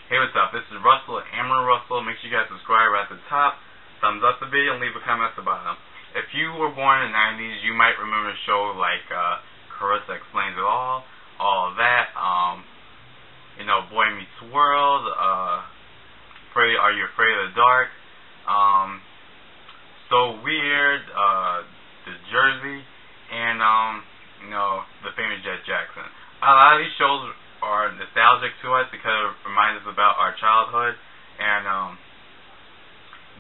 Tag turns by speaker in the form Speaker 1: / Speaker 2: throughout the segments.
Speaker 1: Hey, what's up? This is Russell, AmbeRussell. Make sure you guys subscribe right at the top, thumbs up the video, and leave a comment at the bottom. If you were born in the 90s, you might remember a show like Clarissa Explains It All of that, Boy Meets World, Are You Afraid of the Dark, So Weird, The Jersey, and, the famous Jet Jackson. A lot of these shows are nostalgic to us because it reminds us about our childhood, and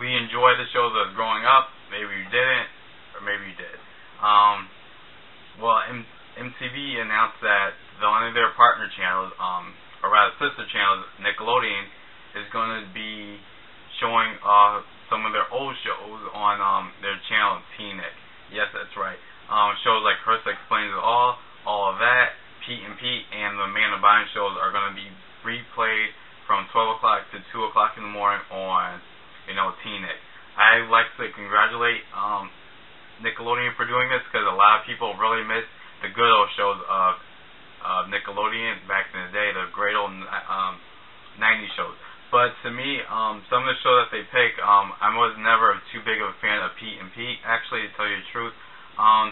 Speaker 1: we enjoy the shows as growing up. Maybe you didn't, or maybe you did. MTV announced that one of their partner channels, or rather sister channels, Nickelodeon, is going to be showing some of their old shows on their channel, teennick. Yes, that's right. Shows like Clarissa Explains It All of that, Pete and the Man of Bond shows are going to be replayed from 12 o'clock to 2 o'clock in the morning on, teennick. I'd like to congratulate Nickelodeon for doing this because a lot of people really miss the good old shows of Nickelodeon back in the day, the great old 90s shows. But to me, some of the shows that they pick, I was never too big of a fan of Pete. Actually, to tell you the truth,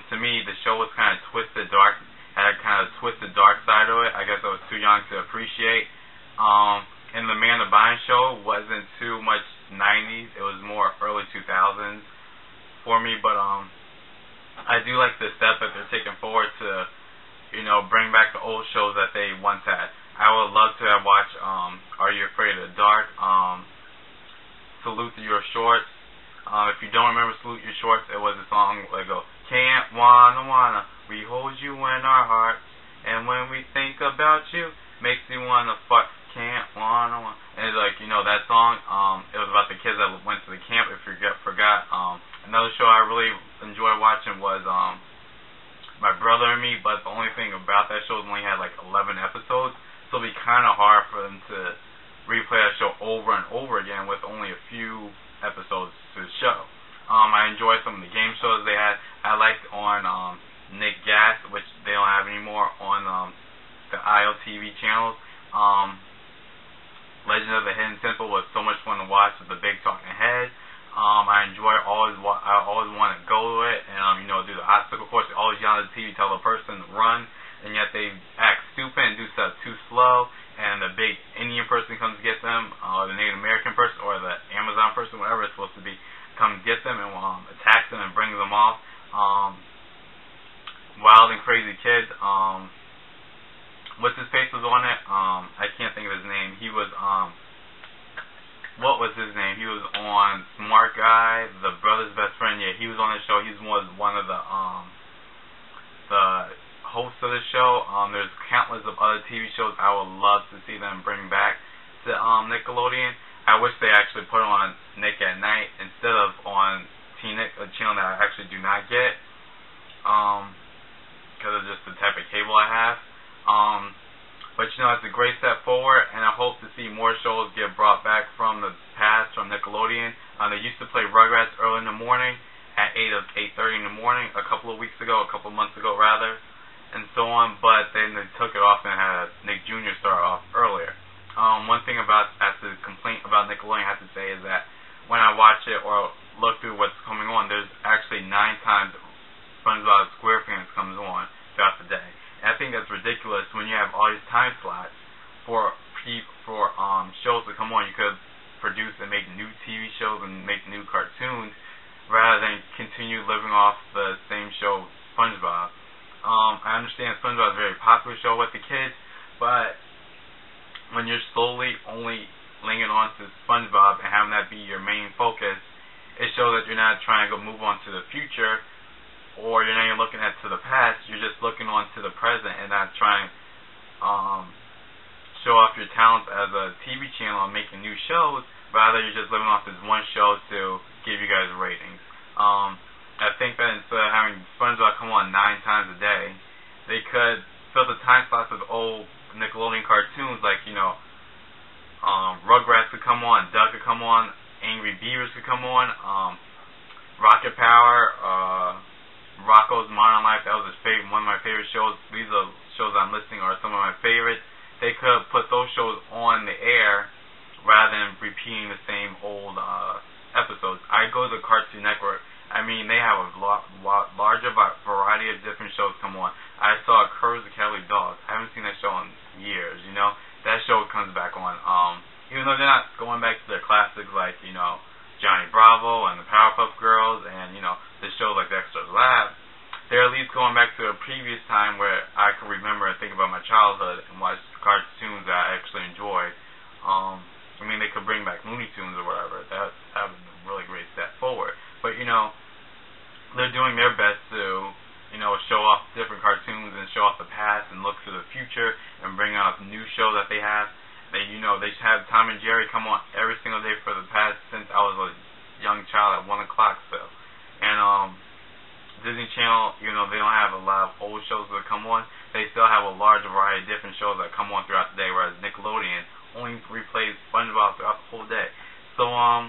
Speaker 1: to me, the show was kind of twisted, dark, had a kind of twisted dark side to it. I guess I was too young to appreciate. And the Man of Bond show wasn't too much 90s. It was more early 2000s for me. But I do like the step that they're taking forward to, bring back the old shows that they once had. I would love to have watched Are You Afraid of the Dark, Salute to Your Shorts. If you don't remember Salute Your Shorts, it was a song like go, can't wanna, we hold you in our hearts, and when we think about you, makes me wanna fart, can't wanna. And it's like, that song, it was about the kids that went to the camp, if you forgot. Another show I really enjoyed watching was My Brother and Me, but the only thing about that show is only had like 11 episodes, so it'd be kind of hard for them to replay that show over and over again with only a few episodes to show. I enjoyed some of the game shows they had. I liked on Nick Gas, which they don't have anymore on the ILTV channels. Legend of the Hidden Temple was so much fun to watch with the big talking head. I always want to go to it and do the obstacle course. They always yell at the TV, tell the person to run, and yet they act stupid and do stuff too slow. And the big Indian person comes to get them, the Native American person, or the Amazon person, whatever it's supposed to be, comes get them and attacks them and brings them off. Wild and Crazy Kids. What's his face was on it? I can't think of his name. He was what was his name? He was on Smart Guy, the brother's best friend. Yeah, he was on the show. He was one of the hosts of the show. There's countless of other TV shows I would love to see them bring back to Nickelodeon. I wish they actually put it on Nick at Night instead of on teennick, a channel that I actually do not get, because of just the type of cable I have. But it's a great step forward, and I hope to see more shows get brought back from the past from Nickelodeon. They used to play Rugrats early in the morning at 8:30 in the morning a couple of months ago rather, and so on. But then they took it off and had Nick Jr. start off earlier. One thing the complaint about Nickelodeon I have to say is that when I watch it or look through what's coming on, there's actually 9 times SpongeBob SquarePants comes on throughout the day. And I think that's ridiculous when you have all these time slots for shows to come on. You could produce and make new TV shows and make new cartoons rather than continue living off the same show, SpongeBob. I understand SpongeBob is a very popular show with the kids, but when you're slowly only linking on to SpongeBob and having that be your main focus, it shows that you're not trying to move on to the future, or you're not even looking to the past. You're just looking on to the present and not trying to show off your talents as a TV channel and making new shows. Rather, you're just living off this one show to give you guys ratings. I think that instead of having SpongeBob come on 9 times a day, they could fill the time slots with old Nickelodeon cartoons like, Rugrats could come on, Doug could come on, Angry Beavers could come on, Rocket Power, Rocko's Modern Life. That was one of my favorite shows. These are shows I'm listing are some of my favorites. They could put those shows on the air repeating the same old episodes. I go to Cartoon Network. I mean, they have a larger variety of different shows come on. I saw Courage the Cowardly Dog. I haven't seen that show in years, you know. That show comes back on. Even though they're not going back to their classics like, you know, Johnny Bravo and the Powerpuff Girls and, you know, the shows like Dexter's Lab, they're at least going back to a previous time where I can remember and think about my childhood and watch cartoons that I actually enjoyed. I mean, they could bring back Looney Tunes or whatever. That would be a really great step forward. But, you know, they're doing their best to, you know, show off different cartoons and show off the past and look to the future and bring out new shows that they have. They, you know, they have Tom and Jerry come on every single day for the past since I was a young child at 1 o'clock still. And Disney Channel, you know, they don't have a lot of old shows that come on. They still have a large variety of different shows that come on throughout the day, whereas Nickelodeon only replays SpongeBob throughout the whole day. So I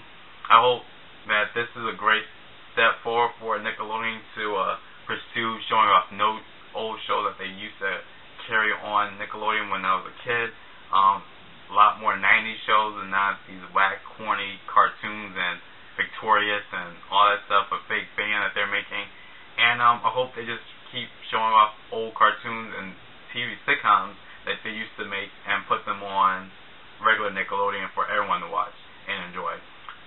Speaker 1: hope that this is a great step forward for Nickelodeon to pursue showing off no old shows that they used to carry on Nickelodeon when I was a kid. A lot more 90s shows and not these whack, corny cartoons and Victorious and all that stuff, a fake band that they're making. And I hope they just keep showing off old cartoons and TV sitcoms that they used to make and put them on regular Nickelodeon for everyone to watch and enjoy.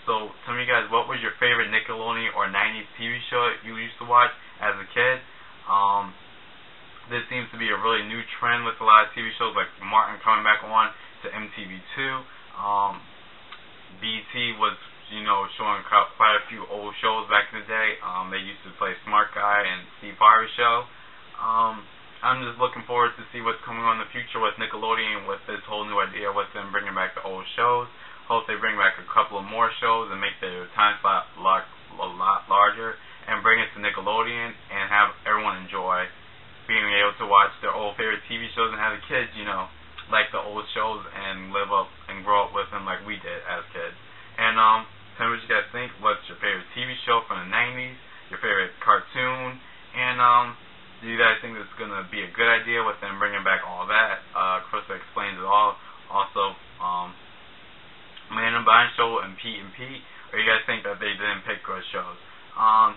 Speaker 1: So tell me, guys, what was your favorite Nickelodeon or 90s TV show you used to watch as a kid? This seems to be a really new trend with a lot of TV shows like Martin coming back on to MTV2. BET was, you know, showing quite a few old shows back in the day. They used to play Smart Guy and Steve Harvey Show. I'm just looking forward to see what's coming on in the future with Nickelodeon with this whole new idea with them bringing back the old shows. Hope they bring back a couple of more shows and make their time slot a lot larger and bring it to Nickelodeon and have everyone enjoy being able to watch their old favorite TV shows and have the kids, you know, like the old shows and live up and grow up with them like we did as kids. And tell me what you guys think. What's your favorite TV show from the 90s? Your favorite cartoon? And do you guys think this is going to be a good idea with them bringing back all that? Clarissa Explains It All. Also, Man and Bond Show and Pete and Pete. Or you guys think that they didn't pick good shows?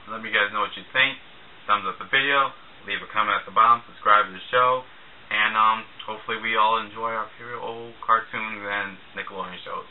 Speaker 1: Let me guys know what you think. Thumbs up the video. Leave a comment at the bottom. Subscribe to the show. And hopefully we all enjoy our favorite old cartoons and Nickelodeon shows.